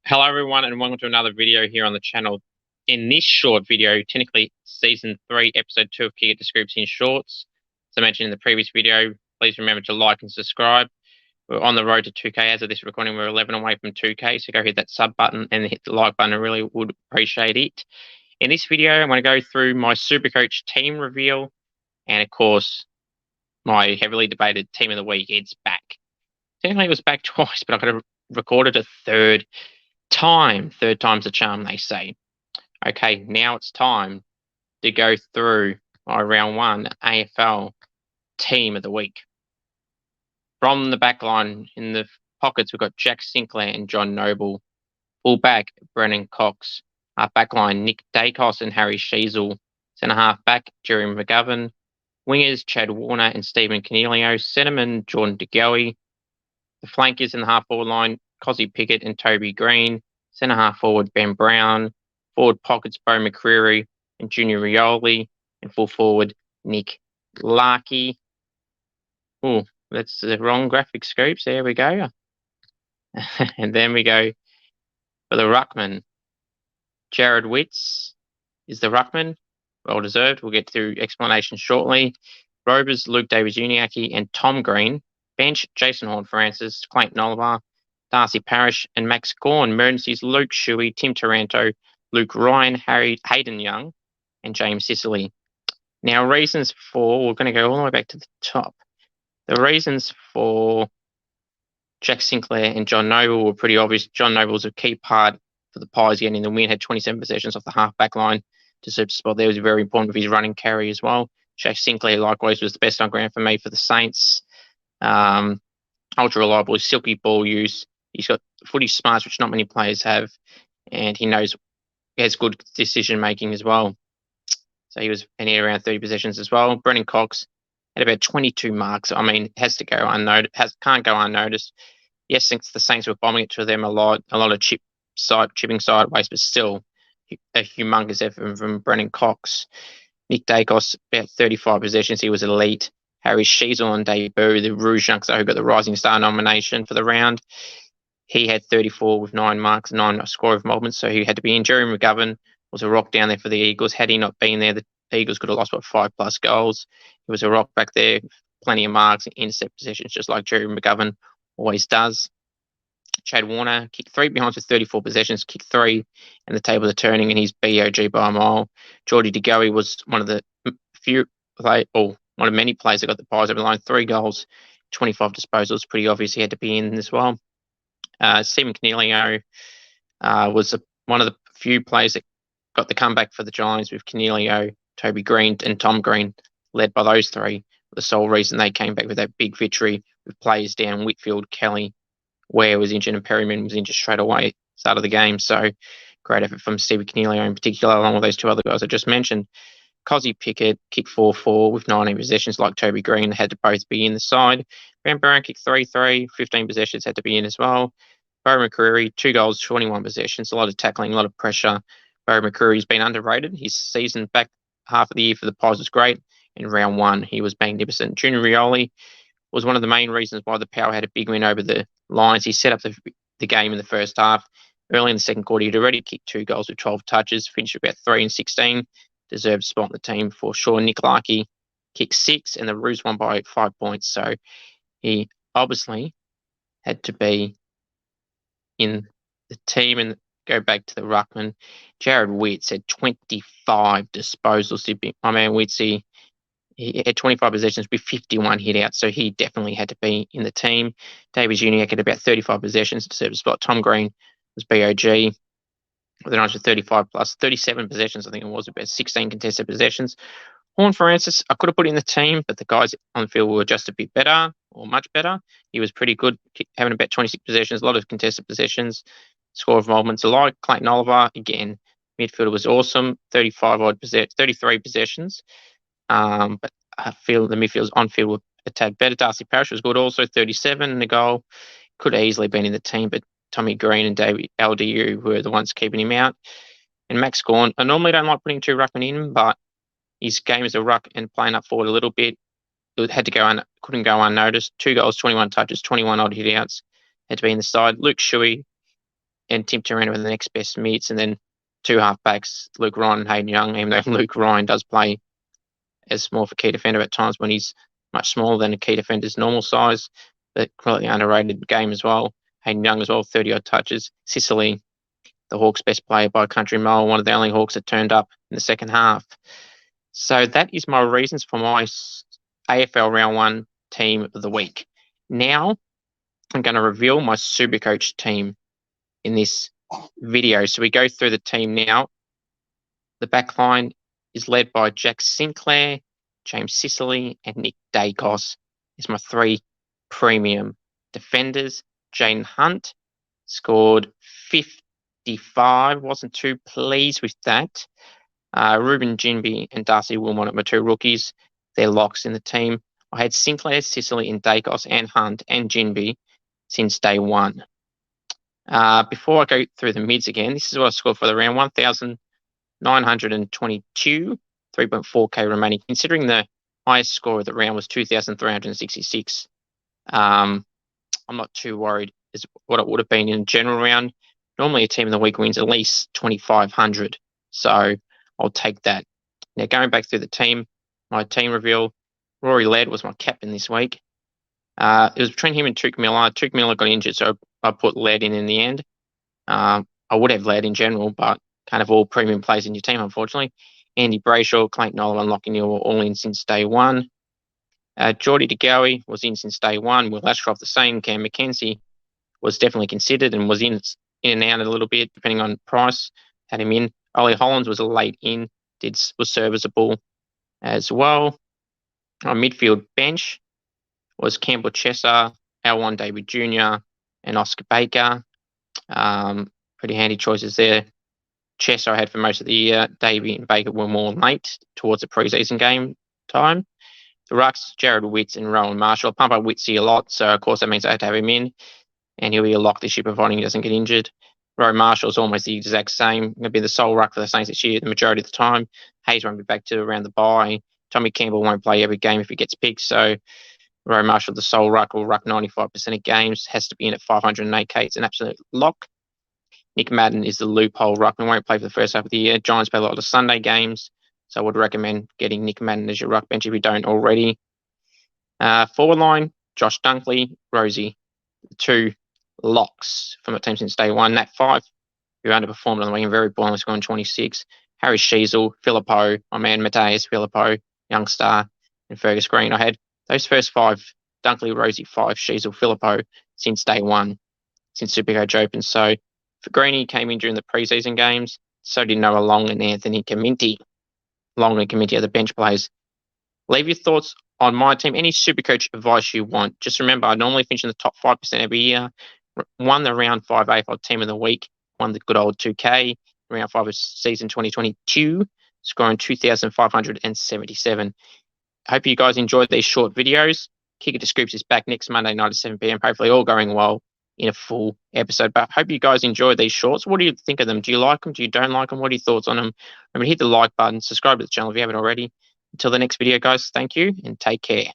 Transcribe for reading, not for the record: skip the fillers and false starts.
Hello everyone and welcome to another video here on the channel. In this short video, technically season 3 episode 2 of Kick It to Scoops in shorts. As I mentioned in the previous video, please remember to like and subscribe. We're on the road to 2k. As of this recording, we're 11 away from 2k, so go hit that sub button and hit the like button. I really would appreciate it. In this video, I'm going to go through my SUPERCOACH team reveal and of course my heavily debated team of the week. It's back. Technically it was back twice, but I could have recorded a third time's the charm, they say. Okay, now it's time to go through my round 1 AFL team of the week. From the back line in the pockets, we've got Jack Sinclair and John Noble. Fullback, Brennan Cox. Back line, Nick Dacos and Harry Sheasel. Centre half back, Jerry McGovern. Wingers, Chad Warner and Stephen Cornelio. Centreman, Jordan De Goey. The flankers in the half forward line, Cozzy Pickett and Toby Green. Centre half forward, Ben Brown. Forward pockets, Bo McCreary and Junior Rioli. And full forward, Nick Larkey. Oh, that's the wrong graphic, Scoops. There we go. And then we go for the ruckman. Jared Witts is the ruckman. Well deserved. We'll get through explanation shortly. Rovers, Luke Davies-Uniacke and Tom Green. Bench, Jason Horne-Francis, Clayton Oliver, Darcy Parish and Max Gawn. Emergencies, Luke Shuey, Tim Taranto, Luke Ryan, Hayden Young and James Sicily. Now, reasons for, we're going to go all the way back to the top. The reasons for Jack Sinclair and John Noble were pretty obvious. John Noble was a key part for the Pies getting the win, had 27 possessions off the half-back line to super spot. There was very important with his running carry as well. Jack Sinclair, likewise, was the best on ground for me for the Saints. Ultra reliable, silky ball use. He's got footy smarts, which not many players have, and he has good decision making as well. So he was in around 30 possessions as well. Brennan Cox had about 22 marks. I mean, has to go unnoticed. Can't go unnoticed. Yes, since the Saints were bombing it to them a lot of chipping sideways, but still a humongous effort from Brennan Cox. Nick Dacos, about 35 possessions. He was elite. Harry Sheasel on debut, the Rouge youngster who got the Rising Star nomination for the round. He had 34 with 9 marks, 9 score of moments, so he had to be in. Jerry McGovern was a rock down there for the Eagles. Had he not been there, the Eagles could have lost, 5+ goals. He was a rock back there, plenty of marks, intercept possessions, just like Jerry McGovern always does. Chad Warner kicked 3 behinds with 34 possessions, kicked 3, and the tables are turning, and he's BOG by a mile. Geordie De Goey was one of the one of many players that got the Pies over the line. 3 goals, 25 disposals. Pretty obvious he had to be in as well. Stephen Cornelio was one of the few players that got the comeback for the Giants, with Cornelio, Toby Green and Tom Green led by those 3. The sole reason they came back with that big victory with players down. Whitfield, Kelly, Ware was injured and Perryman was injured straight away start of the game. So great effort from Stephen Cornelio in particular, along with those 2 other guys I just mentioned. Cozzy Pickett kicked 4-4 with 19 possessions like Toby Green. Had to both be in the side. Ben Brown kicked 3-3, 15 possessions, had to be in as well. Bo McCreary, 2 goals, 21 possessions, a lot of tackling, a lot of pressure. Bo McCreary's been underrated. His season back half of the year for the Pies was great. In round 1, he was magnificent. Junior Rioli was one of the main reasons why the Power had a big win over the Lions. He set up the game in the first half. Early in the second quarter, he'd already kicked 2 goals with 12 touches, finished about 3 and 16. Deserved spot in the team for sure. Nick Larkey kicked 6 and the Roos won by 5 points. So he obviously had to be in the team. And go back to the ruckman. Jared Witts had 25 disposals. My man Wittsy, he had 25 possessions with 51 hit outs, so he definitely had to be in the team. Davies-Uniacke had about 35 possessions, deserved a spot. Tom Green was BOG. With an with 35 plus 37 possessions, I think it was, about 16 contested possessions. Horne-Francis, I could have put in the team, but the guys on the field were just a bit better, or much better. He was pretty good, having about 26 possessions, a lot of contested possessions, score of moments alike. Clayton Oliver, again, midfielder was awesome, 33 possessions. But I feel the midfielders on field were a tad better. Darcy Parish was good also, 37 in the goal. Could have easily been in the team, but Tommy Green and David LDU were the ones keeping him out. And Max Gawn, I normally don't like putting 2 ruckmen in, but his game as a ruck and playing up forward a little bit, it had to couldn't go unnoticed. 2 goals, 21 touches, 21 odd hit outs, had to be in the side. Luke Shuey and Tim Taranto are the next best mids, and then two halfbacks, Luke Ryan and Hayden Young, even though Luke Ryan does play as more of a key defender at times when he's much smaller than a key defender's normal size, but completely underrated game as well. Hayden Young as well, 30-odd touches. Sicily, the Hawks' best player by a country mile, one of the only Hawks that turned up in the second half. So that is my reasons for my AFL Round 1 team of the week. Now, I'm going to reveal my SUPERCOACH team in this video. So we go through the team now. The back line is led by Jack Sinclair, James Sicily, and Nick Dacos. Is my three premium defenders. Jane Hunt scored 55. Wasn't too pleased with that. Ruben Ginby and Darcy Wilmot are my two rookies. They're locks in the team. I had Sinclair, Sicily, and Dacos, and Hunt, and Ginby since day one. Before I go through the mids again, this is what I scored for the round: 1,922, 3.4k remaining. Considering the highest score of the round was 2,366, I'm not too worried as what it would have been in a general round. Normally, a team of the week wins at least 2,500, so I'll take that. Now, going back through the team, my team reveal: Rory Laird was my captain this week. It was between him and Touk Miller. Touk Miller got injured, so I put Laird in the end. I would have Laird in general, but kind of all premium players in your team, unfortunately. Andy Brayshaw, Clayton Oliver, and Lachie Neale were all in since day one. Geordie DeGoey was in since day one. Will Ashcroft the same. Cam Mackenzie was definitely considered and was in and out a little bit, depending on price. Had him in. Ollie Hollands was a late in, was serviceable as well. On midfield bench was Campbell Chesser, Alwan David Jr., and Oscar Baker. Pretty handy choices there. Chesser I had for most of the year. Davey and Baker were more late towards the preseason game time. The rucks, Jared Witts and Rowan Marshall. I pump up Witsy a lot, so of course that means I had to have him in, and he'll be a lock this year providing he doesn't get injured. Rowan Marshall's almost the exact same. Going to be the sole ruck for the Saints this year the majority of the time. Hayes won't be back to around the bye. Tommy Campbell won't play every game if he gets picked, so Rowan Marshall, the sole ruck, will ruck 95% of games, has to be in at 508k. It's an absolute lock. Nick Madden is the loophole ruck and won't play for the first half of the year. Giants play a lot of Sunday games, so I would recommend getting Nick Madden as your ruck bench if you don't already. Forward line, Josh Dunkley, Rosie, the two locks from the team since day one. Nat 5, who underperformed on the weekend, very boring, scoring 26. Harry Sheasel, Filippo, my man Mateus Filippo, Youngstar, and Fergus Green. I had those first five: Dunkley, Rosie, 5, Sheasel, Filippo, since day one, since SUPERCOACH opened. So for Greeny, came in during the preseason games. So did Noah Long and Anthony Caminti. Long and Caminti are the bench players. Leave your thoughts on my team. Any SUPERCOACH advice you want. Just remember, I normally finish in the top 5% every year. Won the round 5 AFL team of the week. Won the good old 2K. Round 5 of season 2022. Scoring 2,577. I hope you guys enjoyed these short videos. Kick It to Scoops is back next Monday night at 7 p.m. Hopefully all going well in a full episode. But I hope you guys enjoyed these shorts. What do you think of them? Do you like them? Do you don't like them? What are your thoughts on them? Remember, hit the like button. Subscribe to the channel if you haven't already. Until the next video, guys, thank you and take care.